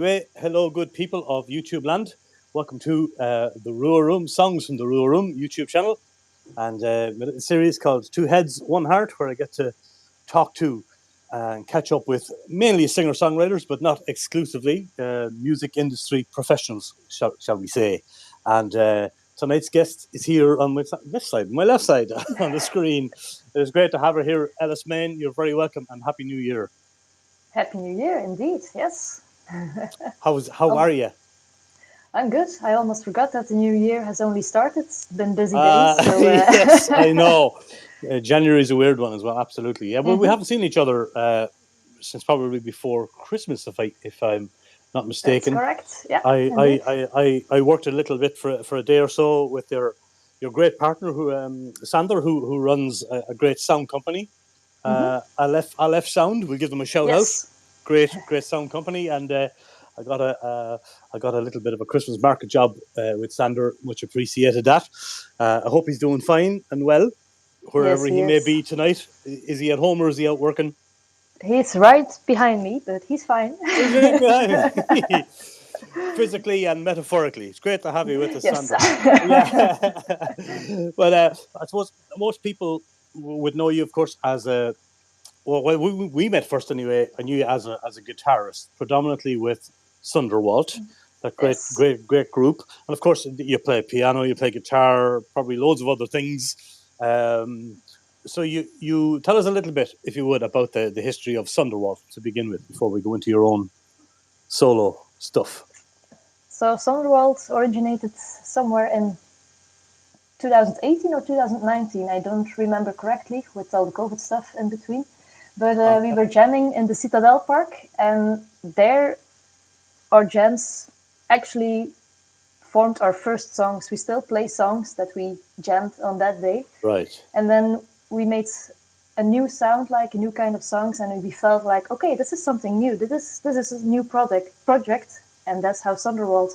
Hello, good people of YouTube land. Welcome to the Ruhr Room, Songs from the Ruhr Room YouTube channel, and a series called Two Heads, One Heart, where I get to talk to and catch up with mainly singer-songwriters, but not exclusively, music industry professionals, shall we say. And tonight's guest is here on my left side on the screen. It is great to have her here, Ellis Mane. You're very welcome, and Happy New Year. Happy New Year, indeed. Yes. How are you? I'm good. I almost forgot that the new year has only started. It's been busy days, so Yes, I know. January is a weird one as well. Absolutely. Yeah. Well, we haven't seen each other since probably before Christmas, if I'm not that's mistaken. correct. Yeah, I I, indeed. I worked a little bit for a day or so with your great partner who Sander who runs a great sound company. I left Sound. We'll give them a shout out. Yes. Great sound company, and I got a little bit of a Christmas market job with Sander. Much appreciated that. I hope he's doing fine and well Yes, wherever he he may is. be tonight. Is he at home or is he out working? He's right behind me, but he's fine. Is he behind me? Physically and metaphorically. It's great to have you with us, Yes. Sander. Yeah, but I suppose most people would know you, of course, as a we met first anyway. I knew you as a guitarist, predominantly with Sunderwalt, that Yes. great group. And of course, you play piano, you play guitar, probably loads of other things. So you tell us a little bit, if you would, about the history of Sunderwalt to begin with, before we go into your own solo stuff. So Sonderwald originated somewhere in 2018 or 2019. I don't remember correctly with all the COVID stuff in between. But we Okay. were jamming in the Citadel Park, and there our jams actually formed our first songs. We still play songs that we jammed on that day. Right. And then we made a new sound, like a new kind of songs, and we felt like, okay, this is something new. This is a new project, and that's how Thunderworld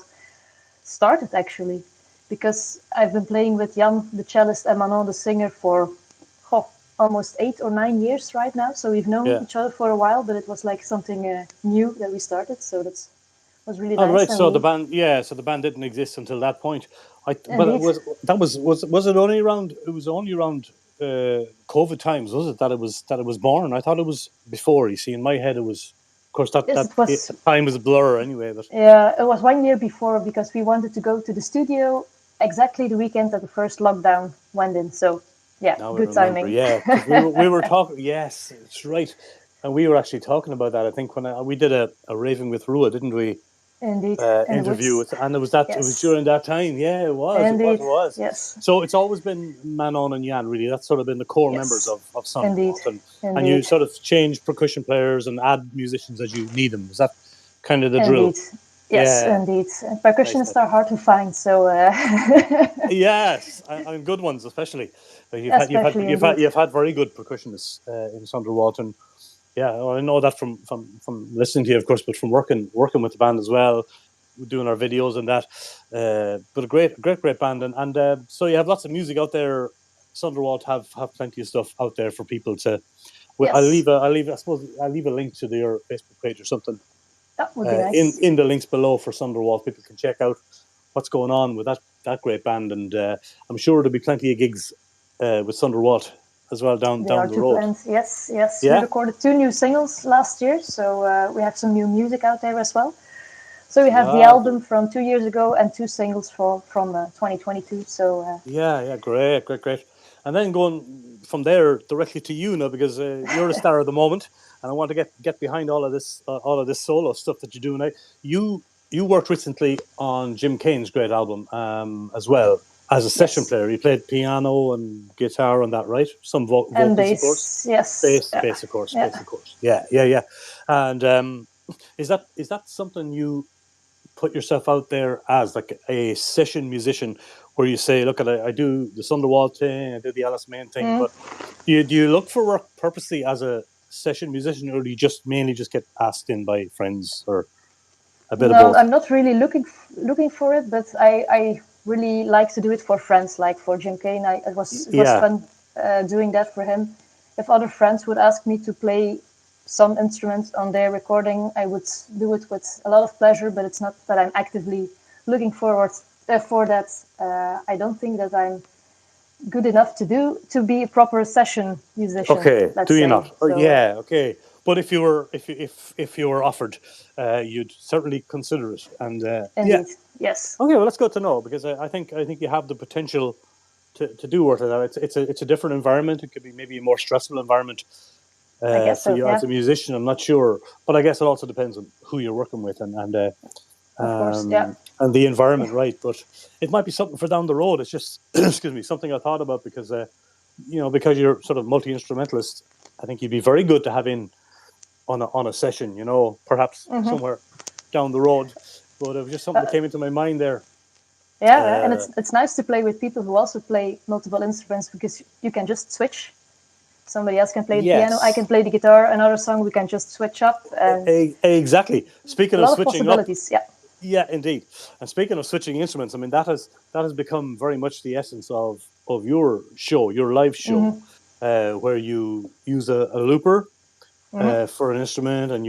started actually. Because I've been playing with Jan, the cellist, and Manon, the singer, for almost 8 or 9 years right now. So we've known Yeah. each other for a while, but it was like something new that we started. So that was really All nice. right. And So we, the band didn't exist until that point. But it indeed, was it only around? It was only around COVID times, was it? That it was born. I thought it was before. You see, in my head, it was. Of course, yes, it was. time is a blur anyway. But Yeah, it was 1 year before because we wanted to go to the studio exactly the weekend that the first lockdown went in. So, yeah, now I good remember. timing. Yeah, because we were talking. Yes, it's right. And we were actually talking about that. I think when we did a raving with Rua, didn't we? Indeed, in the Interview woods. with, and it was Yes, during that time. Yeah, indeed, it was. yes, So it's always been Manon and Jan, really. That's sort of been the core members yes, of indeed, Thunderbolt, and you indeed, sort of change percussion players and add musicians as you need them. Is that kind of the drill? indeed. Yes, Yeah, indeed. nice. Percussionists are hard to find, so Yes, and good ones especially. especially indeed. You've had very good percussionists in Thunderbolt, and yeah, well, I know that from listening to you, of course, but from working with the band as well, doing our videos and that. But a great band, and so you have lots of music out there. Thunderwalt have plenty of stuff out there for people to. Well, Yes, I suppose I'll leave a link to your Facebook page or something that would be in nice. in the links below for Thunderwalt. People can check out what's going on with that great band, and I'm sure there'll be plenty of gigs with Thunderwalt as well There down are the two road. plans. Yes, yes. We Yeah. recorded 2 new singles last year, so we have some new music out there as well. So we have the Lovely. album from 2 years ago and 2 singles from 2022. So Yeah, great. And then going from there directly to you now, because you're the star of the moment, and I want to get behind all of this solo stuff that you're doing now. You worked recently on Jim Cain's great album as well as a session yes, player. You played piano and guitar on that, right? Some and vocals, of course. bass. Yes, yeah, yeah. Bass, of course. Yeah. And is that something you put yourself out there as like a session musician where you say, look, I do the Thunderwall thing, I do the Alice Main thing, Mm. but do you look for work purposely as a session musician, or do you just mainly just get asked in by friends, or a bit of No, both? I'm not really looking for it, but I really like to do it for friends, like for Jim Cain. It was Yeah, fun doing that for him. If other friends would ask me to play some instruments on their recording, I would do it with a lot of pleasure, but it's not that I'm actively looking forward for that. I don't think that I'm good enough to be a proper session musician. Okay, Let's do you say. not? Oh, So, yeah, okay. But if you were offered, you'd certainly consider it. And yeah, indeed, yes, okay. Well, that's good to know because I think you have the potential to do work like that. It's a different environment. It could be maybe a more stressful environment I guess for so. you Yeah, as a musician. I'm not sure, but I guess it also depends on who you're working with of course. Yeah, and the environment, right? But it might be something for down the road. It's just excuse me, something I thought about because because you're sort of multi instrumentalist. I think you'd be very good to have in on a session. Perhaps somewhere down the road. But it was just something that came into my mind there. yeah, and it's nice to play with people who also play multiple instruments because you can just switch. Somebody else can play the piano, I can Yes, play the guitar, another song we can just switch up, and exactly. Speaking a of lot of switching up, possibilities. Yeah. yeah, indeed. And speaking of switching instruments, I mean that has become very much the essence of your show, your live show, where you use a looper for an instrument, and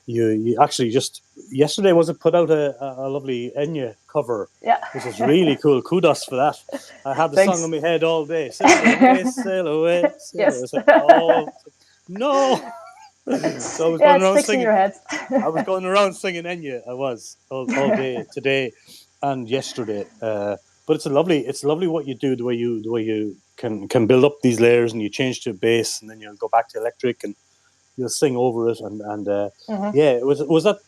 you actually just yesterday was it put out a lovely Enya cover, Yeah. which is really cool. Kudos for that. I had the song Thanks. in my head all day. Sail away, sail away, sail away. Yes. It's like, oh no. So I was Yeah, going it's around fixing singing. your head. I was going around singing Enya. I was all day today and yesterday. But it's lovely what you do. The way you can build up these layers, and you change to bass, and then you go back to electric, and you'll sing over it. And yeah, was that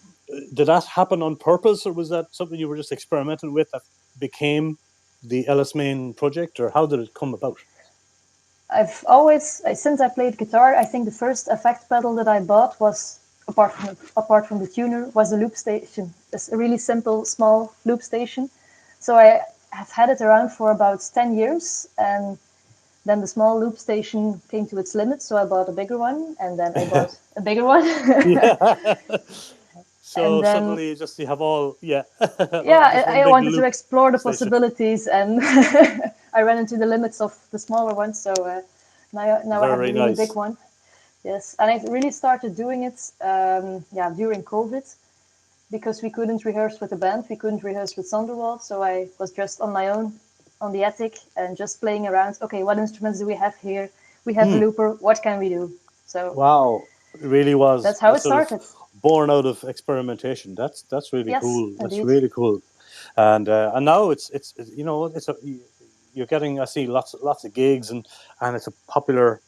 did that happen on purpose, or was that something you were just experimenting with that became the Ellis Mane project, or how did it come about? I've always, since I played guitar, I think the first effect pedal that I bought was, apart from the tuner, was a loop station. It's a really simple, small loop station. So I have had it around for about 10 years, and then the small loop station came to its limit, so I bought a bigger one, and then I bought a bigger one. Yeah. And So then, suddenly, just you have all, yeah, just yeah, one I big wanted to loop explore the station. possibilities, and I ran into the limits of the smaller one, so now I have Very the really big nice. one. Yes, and I really started doing it, during COVID, because we couldn't rehearse with the band, we couldn't rehearse with Thunderwald, so I was just on my own on the attic and just playing around. Okay, what instruments do we have here? We have a looper. What can we do? So Wow, it really was that's how it sort of started. born out of experimentation. That's really Yes, cool. That's indeed. really cool. And now you're getting, I see lots of gigs, and it's a popular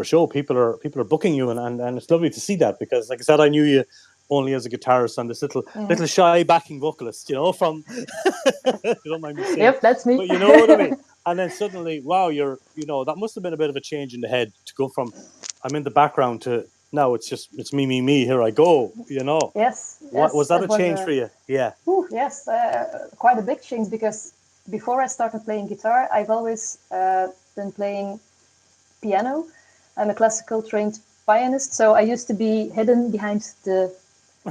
show. People are booking you, and it's lovely to see that because, like I said, I knew you only as a guitarist and this little shy backing vocalist, from you don't mind me saying, Yep, that's me. but you know what I mean. And then suddenly, wow, that must have been a bit of a change in the head to go from I'm in the background to now it's me, here I go. Yes, What was yes, that it a was change a for you? Yeah. yes, quite a big change because before I started playing guitar, I've always been playing piano. I'm a classical trained pianist, so I used to be hidden behind the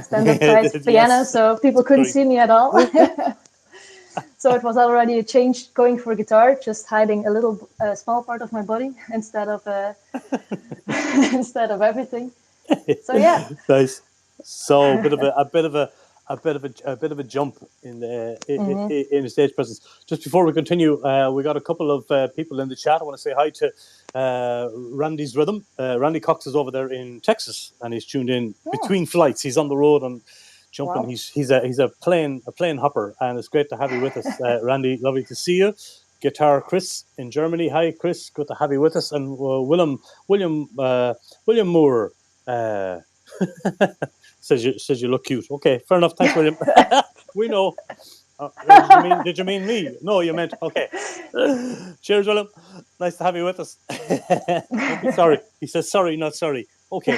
standard size piano, Yes, so people couldn't sorry. see me at all. So it was already a change going for guitar, just hiding a little small part of my body instead of instead of everything. So yeah. Nice. So a bit of a jump in the stage presence. Just before we continue, we got a couple of people in the chat. I want to say hi to Randy's Rhythm. Randy Cox is over there in Texas, and he's tuned in between flights. He's on the road and jumping. Wow. He's a plane hopper, and it's great to have you with us, Randy. Lovely to see you. Guitar Chris in Germany. Hi, Chris. Good to have you with us. And William Moore uh, says you look cute. Okay, fair enough. Thanks, William. We know. Did you mean me? No, you meant okay. Cheers, William. Nice to have you with us. Don't be sorry. He says sorry, not sorry. Okay,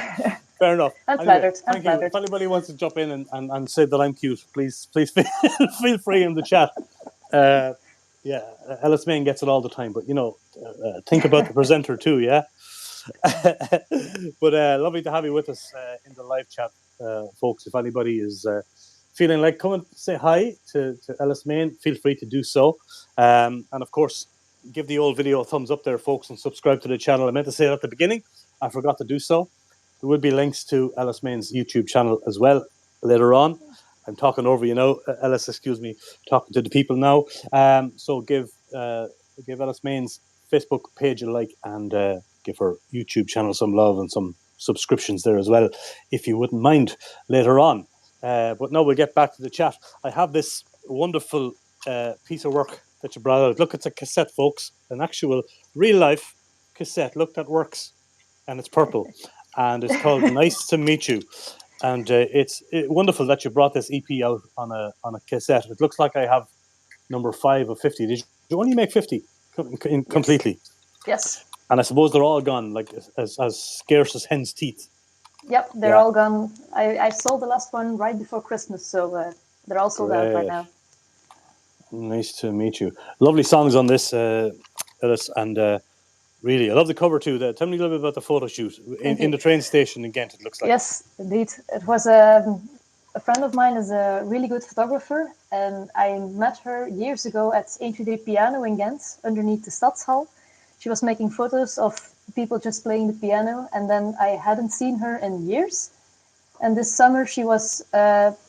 fair enough. I'm Anyway, flattered. I'm thank you. If flattered. anybody wants to jump in and say that I'm cute, please feel free in the chat. Yeah, Ellis Mane gets it all the time, but think about the presenter too, yeah. But lovely to have you with us in the live chat, folks. If anybody is feeling like come and say hi to Ellis Mane, feel free to do so. And of course, give the old video a thumbs up there, folks, and subscribe to the channel. I meant to say it at the beginning, I forgot to do so. There will be links to Ellis Mane's YouTube channel as well later on. I'm talking over you now, Ellis. Excuse me, talking to the people now. So give Ellis Mane's Facebook page a like and give her YouTube channel some love and some subscriptions there as well, if you wouldn't mind later on. But now we'll get back to the chat. I have this wonderful piece of work that you brought out. Look, it's a cassette, folks, an actual real life cassette. Look, that works, and it's purple, and it's called "Nice to Meet You." And it's wonderful that you brought this EP out on a cassette. It looks like I have number 5 of 50. Did you only make 50 completely? Yes. And I suppose they're all gone, like as scarce as hen's teeth. Yep, they're all gone. I sold the last one right before Christmas, so they're all sold out right now. Nice to meet you. Lovely songs on this, Ellis, and really, I love the cover too. Tell me a little bit about the photo shoot in the train station in Ghent. It looks like. Yes, indeed. It was a friend of mine is a really good photographer, and I met her years ago at 123 Piano in Ghent, underneath the Stadshal. She was making photos of people just playing the piano, and then I hadn't seen her in years. And this summer she was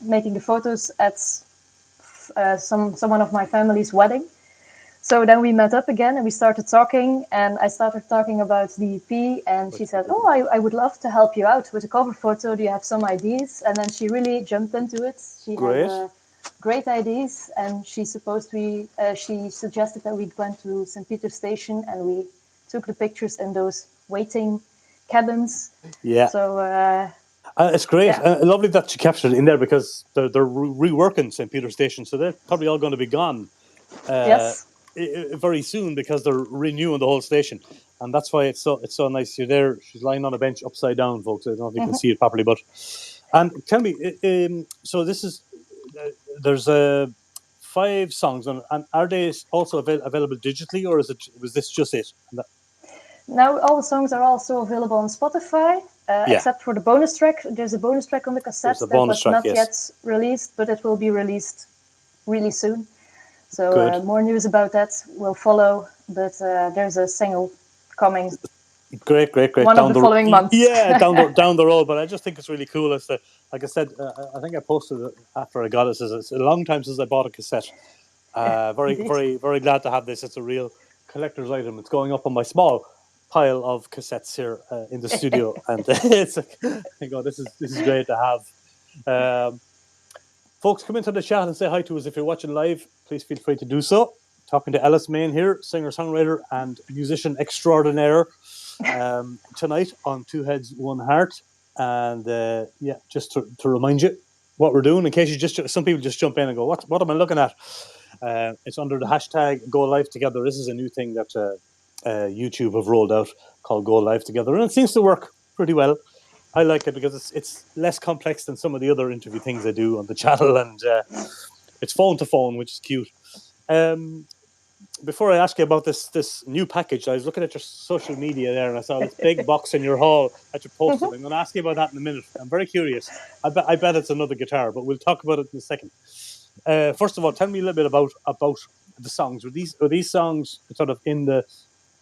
making the photos at someone of my family's wedding. So then we met up again and we started talking, and I started talking about the EP, and she said, "Oh, I would love to help you out with a cover photo. Do you have some ideas?" And then she really jumped into it. She had great ideas, and she suggested that we went to St. Peter's Station and we took the pictures in those waiting cabins. Yeah. So it's great. Yeah. Lovely that she captured it in there, because they're reworking St. Peter's Station, so they're probably all going to be gone. Yes. Very soon, because they're renewing the whole station, and that's why it's so nice. You're there. She's lying on a bench upside down, folks. I don't know if you can see it properly, but and tell me, so this is there's 5 songs, and are they also available digitally, or was this just it? Now all the songs are also available on Spotify, except for the bonus track. There's a bonus track on the cassette that was not yet released, but it will be released really soon. So more news about that will follow, but there's a single coming. Great. One of the following months. Yeah, down the road. But I just think it's really cool. Like I said, I think I posted it after I got it. It's a long time since I bought a cassette. Very glad to have this. It's a real collector's item. It's going up on my small pile of cassettes here in the studio, and it's this is great to have. Folks, come into the chat and say hi to us. If you're watching live, please feel free to do so. Talking to Ellis Mane here, singer-songwriter and musician extraordinaire, tonight on Two Heads, One Heart. And just to remind you what we're doing, in case some people just jump in and go, what am I looking at? It's under the hashtag Go Live Together. This is a new thing that YouTube have rolled out called Go Live Together, and it seems to work pretty well. I like it because it's less complex than some of the other interview things I do on the channel, and it's phone to phone, which is cute. Before I ask you about this new package, I was looking at your social media there, and I saw this big box in your hall that you posted. I'm going to ask you about that in a minute. I'm very curious. I bet it's another guitar, but we'll talk about it in a second. First of all, tell me a little bit about the songs. Were these songs sort of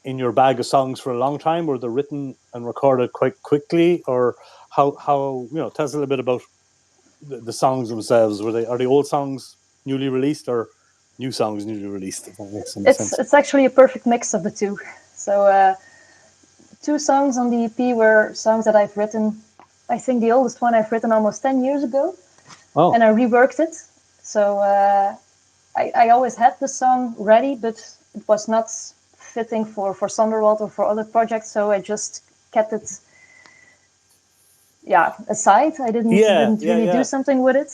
in your bag of songs for a long time? Were they written and recorded quite quickly, or how tell us a little bit about the songs themselves. Are they old songs newly released, or new songs newly released? If that makes any sense. It's actually a perfect mix of the two. So 2 songs on the EP were songs that I've written. I think the oldest one I've written almost 10 years ago, and I reworked it. So I always had the song ready, but it was not fitting for Thunderwald or for other projects, so I just kept it aside. I didn't really do something with it.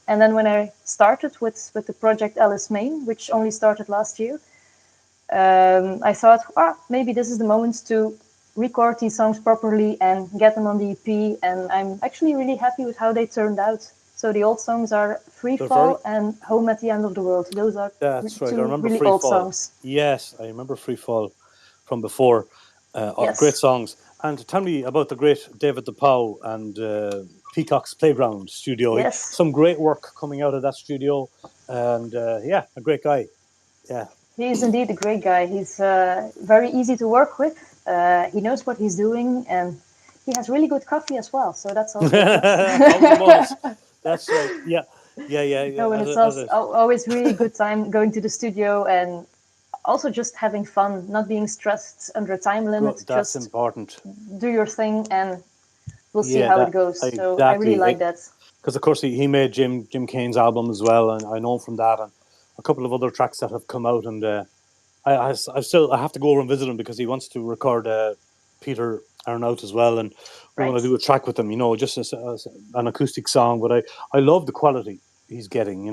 And then when I started with the project Ellis Mane, which only started last year, I thought, maybe this is the moment to record these songs properly and get them on the EP, and I'm actually really happy with how they turned out. So the old songs are Free Fall and Home at the End of the World. Those are two really old songs. Yes, I remember Free Fall from before. Great songs. And tell me about the great David DePau and Peacock's Playground studio. Yes. Some great work coming out of that studio. And a great guy. Yeah. He is indeed a great guy. He's very easy to work with. He knows what he's doing, and he has really good coffee as well, so that's also a Always a bonus. plus. That's right. Yeah, yeah. No, and As it's a, as also a, always really good time going to the studio and also just having fun, not being stressed under a time limit. that's Just important. do your thing, and we'll see Yeah, how it that goes. So I really exactly. like that. Because of course he made Jim Kane's album as well, and I know him from that, and a couple of other tracks that have come out, and I have to go over and visit him because he wants to record Peter Arnaut as well, and we want Right. to do a track with him, just as an acoustic song. But I love the quality he's getting,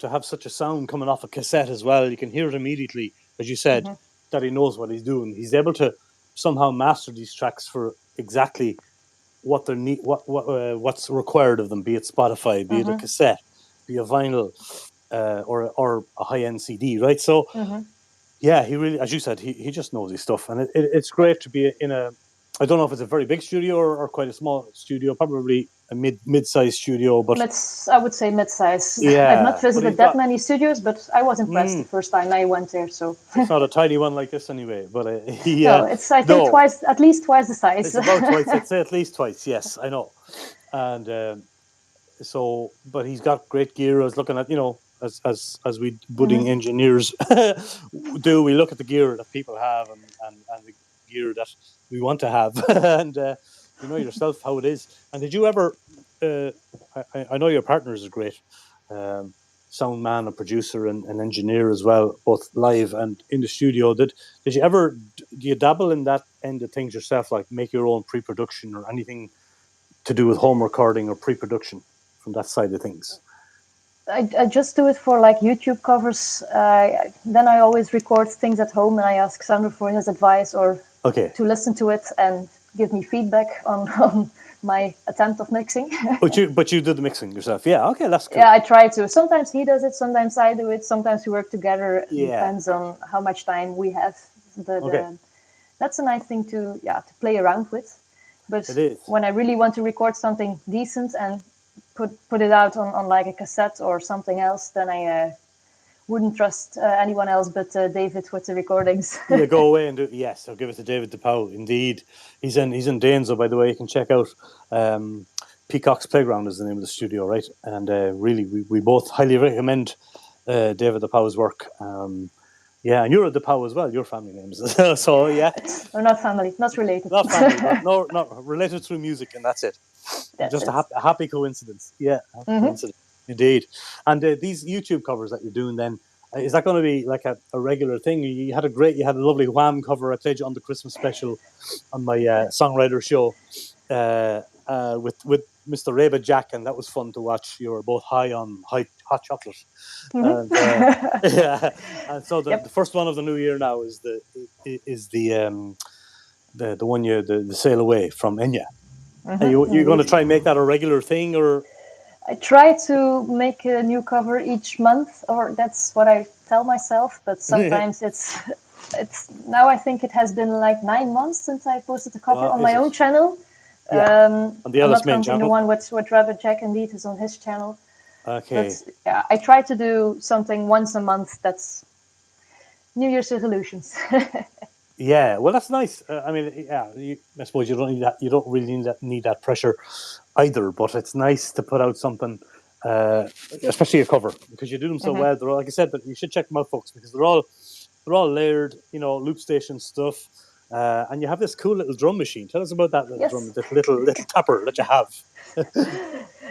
to have such a sound coming off a cassette as well. You can hear it immediately, as you said, Hmm. that he knows what he's doing. He's able to somehow master these tracks for exactly what they need, what's required of them, be it Spotify, be it a Hmm. cassette, be a vinyl, or a high end CD, right? So Hmm. yeah, he really, as you said, he just knows his stuff, and it's Yep. great to be in a. I don't know if it's a very big studio or quite a small studio, probably a mid-sized studio, but I would say mid-size. I've not yeah, but he's visited that got. many studios, but I was impressed the Mm, first time I went there. So it's not a tiny one like this anyway, but no, it's I think no, twice, at least twice the size. it's about twice. I'd say at least twice. Yes, I know, and so, but he's got great gear. I was looking at, as we Hmm. budding engineers do, we look at the gear that people have, and the gear that we want to have, and you know yourself how it is. And did you ever? Uh, I know your partners is great. Um, Sound man and producer and engineer as well, both live and in the studio. Did you ever, do you dabble in that end of things yourself, like make your own pre-production or anything to do with home recording or pre-production from that side of things? I just do it for like YouTube covers. Then I always record things at home and I ask Sandro for his advice or Okay, to listen to it and give me feedback on, on my attempt of mixing. but you did the mixing yourself. Yeah, okay, that's Yeah, cool. I try to. Sometimes he does it, sometimes I do it, sometimes we work together. Yeah, Depends on how much time we have. But okay, that's a nice thing to play around with. But it is. when I really want to record something decent and put it out on like a cassette or something else, then I wouldn't trust anyone else but David with the recordings. Yeah, go away and do. Yes, I'll give it to David DePau. Indeed, he's in Danesville, by the way. You can check out. Peacock's Playground is the name of the studio, right? And really, we both highly recommend David DePau's work. Yeah, and you're a DePau as well. Your family names, so yeah, We're not family, not related. not family, but no, not related through music, and that's it. That's Just it. a happy coincidence. Yeah, happy Hmm. coincidence. Indeed. And these YouTube covers that you're doing, then is that going to be like a regular thing? You had a lovely Wham cover. I played you on the Christmas special on my songwriter show with Mr. Reba Jack, and that was fun to watch. You were both high on hot chocolate, and yeah. And so the Yep. first one of the new year now is the one year the Sail Away from Enya. Are you going Indeed. to try and make that a regular thing, or I try to make a new cover each month, or that's what I tell myself. But sometimes it's now I think it has been like 9 months since I posted a cover on is my it? own channel. Yeah, on the I'm Ellis not Mane counting the channel. one with Rabbit Jack. Indeed, is on his channel. But Okay. yeah, I try to do something once a month. That's New Year's resolutions. Yeah, well, that's nice. I mean, yeah, I suppose you don't need that. You don't really need that pressure either. But it's nice to put out something, uh, especially a cover, because you do them so Hmm. well. They're all, like I said, but you should check them out, folks, because they're all layered. Loop station stuff, and you have this cool little drum machine. Tell us about that little drum, Yes, this little tapper that you have.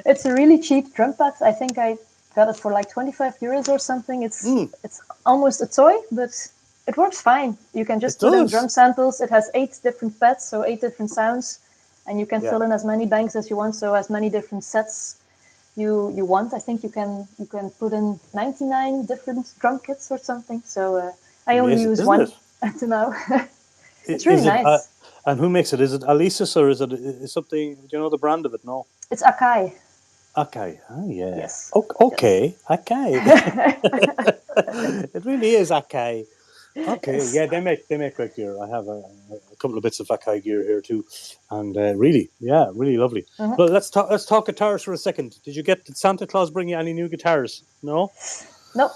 it's a really cheap drum pad. I think I got it for like 25 euros or something. Mm, It's almost a toy, but it works fine. You can it just put in drum does. samples. It has 8 different pads, so 8 different sounds, and you can Yeah, fill in as many banks as you want. So as many different sets you want. I think you can put in 99 different drum kits or something. So I only amazing, use isn't one it? until now. It's really Is it? nice. And who makes it? Is it Alesis or is something? Do you know the brand of it? No. It's Akai. Okay. Oh yeah. Yes. Yes. Okay. Okay. It really is Akai. Okay. Yes. Yeah, they make great gear. I have a couple of bits of Akai gear here too, and really, yeah, really lovely. Mhm. But let's talk guitars for a second. Did Santa Claus bring you any new guitars? No.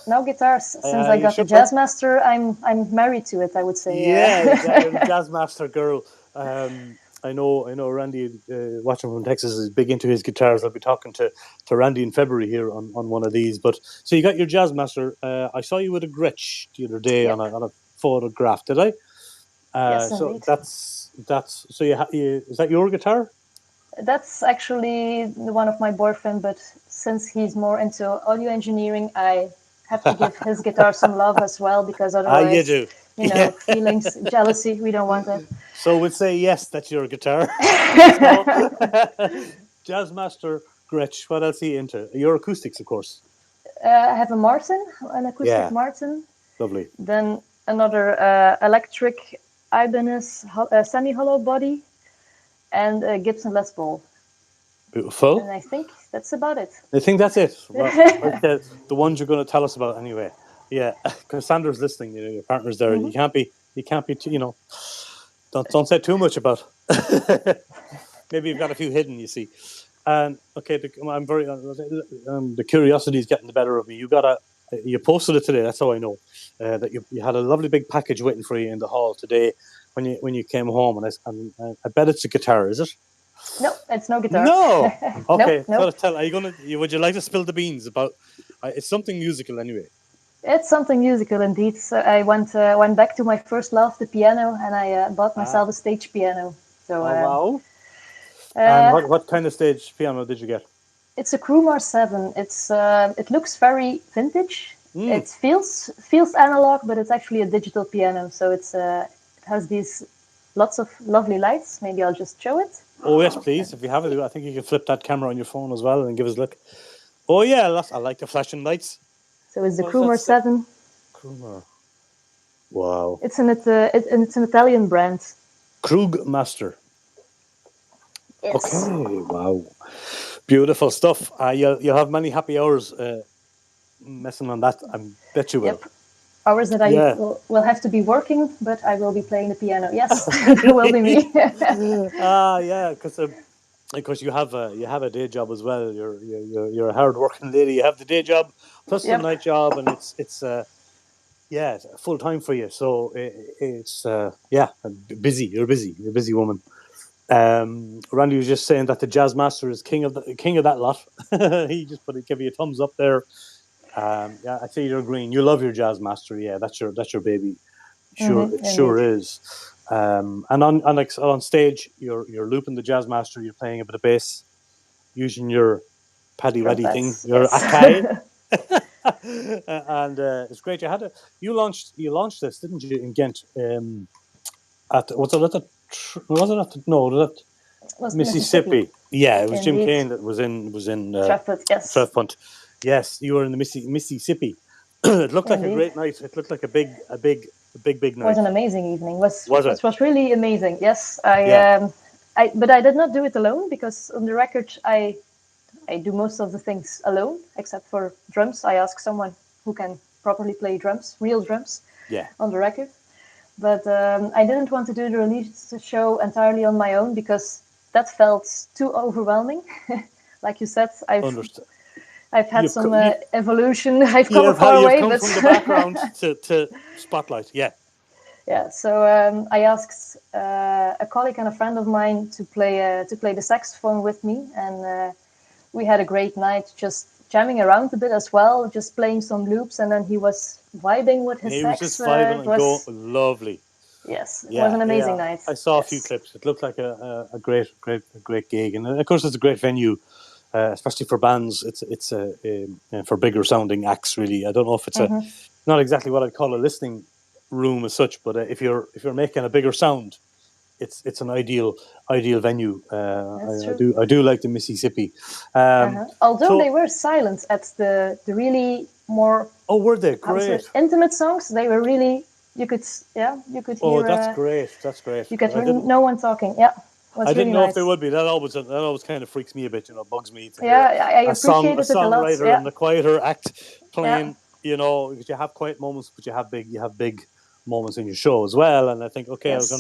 No guitars. Since I You got the should play. Jazzmaster, I'm married to it, I would say. Yeah, exactly. You're the jazz master girl. I know. Randy, watching from Texas, is big into his guitars. I'll be talking to Randy in February here on one of these. But so you got your jazz master. I saw you with a Gretsch the other day Yep. on a photograph. Did I? Yes, So indeed. that's so is that your guitar? That's actually the one of my boyfriend, but since he's more into audio engineering, I have to give his guitar some love as well, because You otherwise, do. Yeah. feelings, jealousy, we don't want that. So we'd say yes, that's your guitar. So jazz master Gretsch. What else are you into? Your acoustics, of course. I have a Martin, an acoustic Yeah, Martin, lovely. then another electric Ibanez semi-hollow body, and a Gibson Les Paul. Beautiful. And I think that's about it. I think that's it. Well, okay, the ones you're going to tell us about anyway. Yeah, because Sandra's listening. Your partner's there. Mm-hmm. You can't be. Don't say too much about. Maybe you've got a few hidden. You see, and okay, I'm very. The curiosity is getting the better of me. You posted it today. That's how I know that you had a lovely big package waiting for you in the hall today when you came home, and I bet it's a guitar. Is it? No, it's no guitar. No. Okay. Nope. Are you gonna? Would you like to spill the beans about? It's something musical anyway. It's something musical indeed. So I went back to my first love, the piano, and I bought myself a stage piano. So Oh wow! And uh, what kind of stage piano did you get? it's a Krumar 7. It looks very vintage. Mm. It feels analog, but it's actually a digital piano. So it has these lots of lovely lights. Maybe I'll just show it. Oh yes, please. If you have it, I think you can flip that camera on your phone as well and give us a look. Oh yeah, I like the flashing lights. So it's the What does that Krumar say? 7. Krumar. Wow. It's an Italian brand. Krugmaster. Yes. Okay. Wow. Beautiful stuff. You'll have many happy hours messing on that. I bet you will. Yep. Hours that I Yeah. will have to be working, but I will be playing the piano. Yes, that will be me. Yeah, because you have a day job as well. You're a hard working lady. You have the day job plus the Yep. night job, and it's full time for you. So it's busy. You're busy. You're a busy woman. Randy was just saying that the jazz master is king of that lot. He just give you a thumbs up there. Yeah, I see you're agreeing. You love your jazz master. Yeah, that's your baby. Sure, it Indeed. sure is. And on stage, you're looping the jazz master. You're playing a bit of bass, using your paddy waddy thing, Trumpets. your Yes. akai, and it's great. You launched this, didn't you, in Ghent? Was it at Was Mississippi. Mississippi? Yeah, it was Jim Indeed. Kane that was in Traffic. Yes. Punt. Yes, you were in the Mississippi. It looked like a Indeed. great night. It looked like a big Was night. an amazing evening. Was it? Was really amazing. Yes. Yeah. But I did not do it alone, because on the record I do most of the things alone, except for drums. I ask someone who can properly play drums, real drums, Yeah. on the record. But I didn't want to do the release show entirely on my own, because that felt too overwhelming. Like you said, Understood. I've had You've some evolution. I've come a far you've way, come but from the background to spotlight. Yeah. yeah. So I asked a colleague and a friend of mine to play the saxophone with me, and we had a great night, just jamming around a bit as well, just playing some loops, and then he was vibing with his He was just sax. vibing It and going was lovely. Yes, it was Yeah, an amazing yeah. night. I saw a few Yes. clips. It looked like a great gig, and of course it's a great venue, especially for bands. It's for bigger sounding acts. Really, I don't know if it's not exactly what I'd call a listening room as such, but if you're making a bigger sound, it's an ideal venue. That's I true. do like the Mississippi. Although they So were silent at the really more, were they how to say it, great? intimate songs, they were really, you could Oh, hear, that's great. That's great. you could I hear didn't no one talking. Yeah, it I was didn't really know if they nice. would be. That always kind of freaks me a bit. Bugs me to hear Yeah, I a appreciated it a lot. songwriter Yeah, and the quieter act yeah. playing. Because you have quiet moments, but you have big moments in your show as well. And I think, okay, Yes.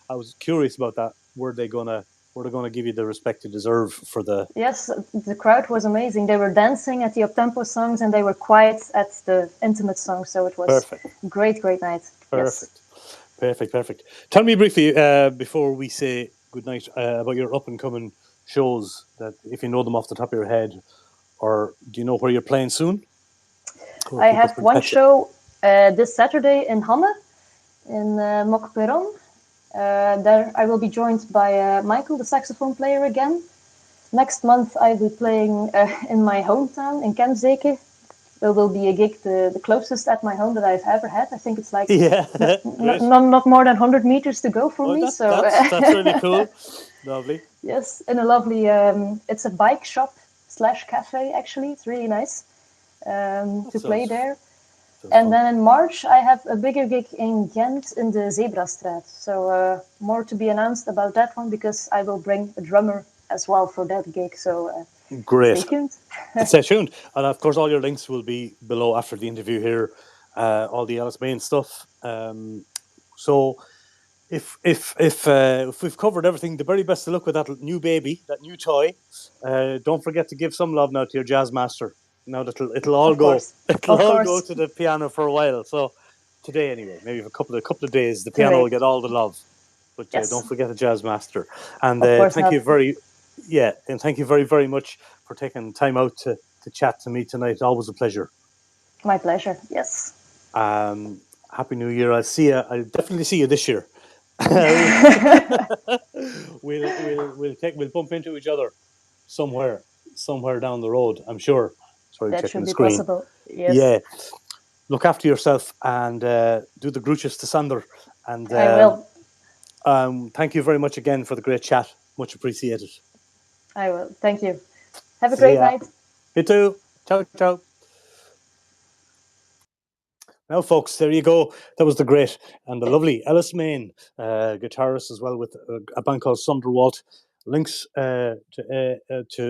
I was curious about that. Were they gonna? we're going to give you the respect you deserve for the... Yes, the crowd was amazing. They were dancing at the up-tempo songs and they were quiet at the intimate songs. So it was Perfect. Great night. Perfect. Yes. Perfect. Tell me briefly, before we say goodnight, about your up-and-coming shows, that if you know them off the top of your head, or do you know where you're playing soon? I have one show this Saturday in Hamme, in Mokperon. There I will be joined by Michael, the saxophone player, again. Next month I will be playing in my hometown in Kemzeke. There will be a gig the closest at my home that I've ever had. I think it's like not more than 100 meters to go for me. That's really cool. Lovely. Yes, in a lovely, it's a bike shop / cafe, actually. It's really nice to play there. And then in March, I have a bigger gig in Ghent in the Zebrastraat. So more to be announced about that one, because I will bring a drummer as well for that gig. So great. Stay tuned. Stay tuned. And of course, all your links will be below after the interview here, all the Ellis Mane stuff. So if we've covered everything, the very best of luck with that new baby, that new toy. Don't forget to give some love now to your jazz master. Now that it'll all go to the piano for a while. So today, anyway, maybe for a couple of days, the piano will get all the love. But don't forget the jazz master. And thank you very, very much for taking time out to chat to me tonight. Always a pleasure. My pleasure. Yes. Happy New Year. I'll definitely see you this year. We'll bump into each other somewhere down the road, I'm sure. Sorry, that checking should the be screen. Possible. Yes. Yeah. Look after yourself and do the groetjes to Sander. And I will. Thank you very much again for the great chat. Much appreciated. I will. Thank you. Have a great night. You too. Ciao. Now, folks, there you go. That was the great and the lovely Ellis Mane, guitarist as well, with a band called Sunderwalt. Links to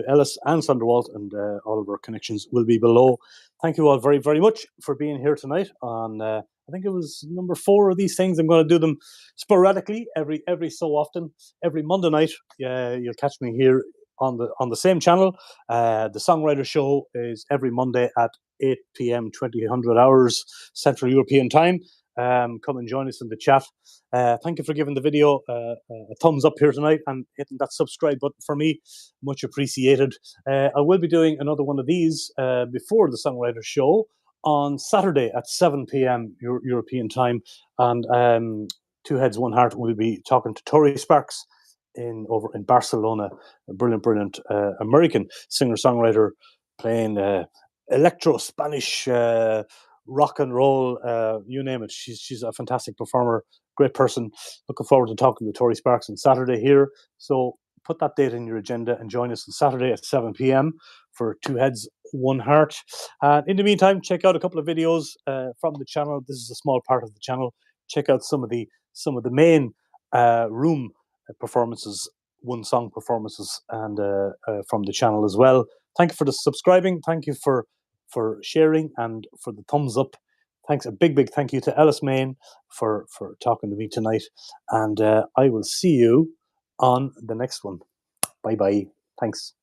Ellis and Sunderwalt and all of our connections will be below. Thank you all very, very much for being here tonight on, I think it was number 4 of these things. I'm going to do them sporadically every so often. Every Monday night, you'll catch me here on the same channel. The Songwriter Show is every Monday at 8 p.m. 2000 hours Central European Time. Come and join us in the chat. Thank you for giving the video a thumbs up here tonight and hitting that subscribe button for me. Much appreciated. I will be doing another one of these before the Songwriter Show on Saturday at 7 p.m. European Time. And Two Heads, One Heart will be talking to Tori Sparks over in Barcelona, a brilliant American singer-songwriter playing electro Spanish rock and roll, you name it. She's a fantastic performer, great person. Looking forward to talking to Tori Sparks on Saturday here. So put that date in your agenda and join us on Saturday at 7 p.m. for Two Heads, One Heart. In the meantime, check out a couple of videos from the channel. This is a small part of the channel. Check out some of the main room performances, one song performances, and from the channel as well. Thank you for the subscribing. Thank you for sharing and for the thumbs up. Thanks, a big thank you to Ellis Mane for talking to me tonight. And I will see you on the next one. Bye. Thanks.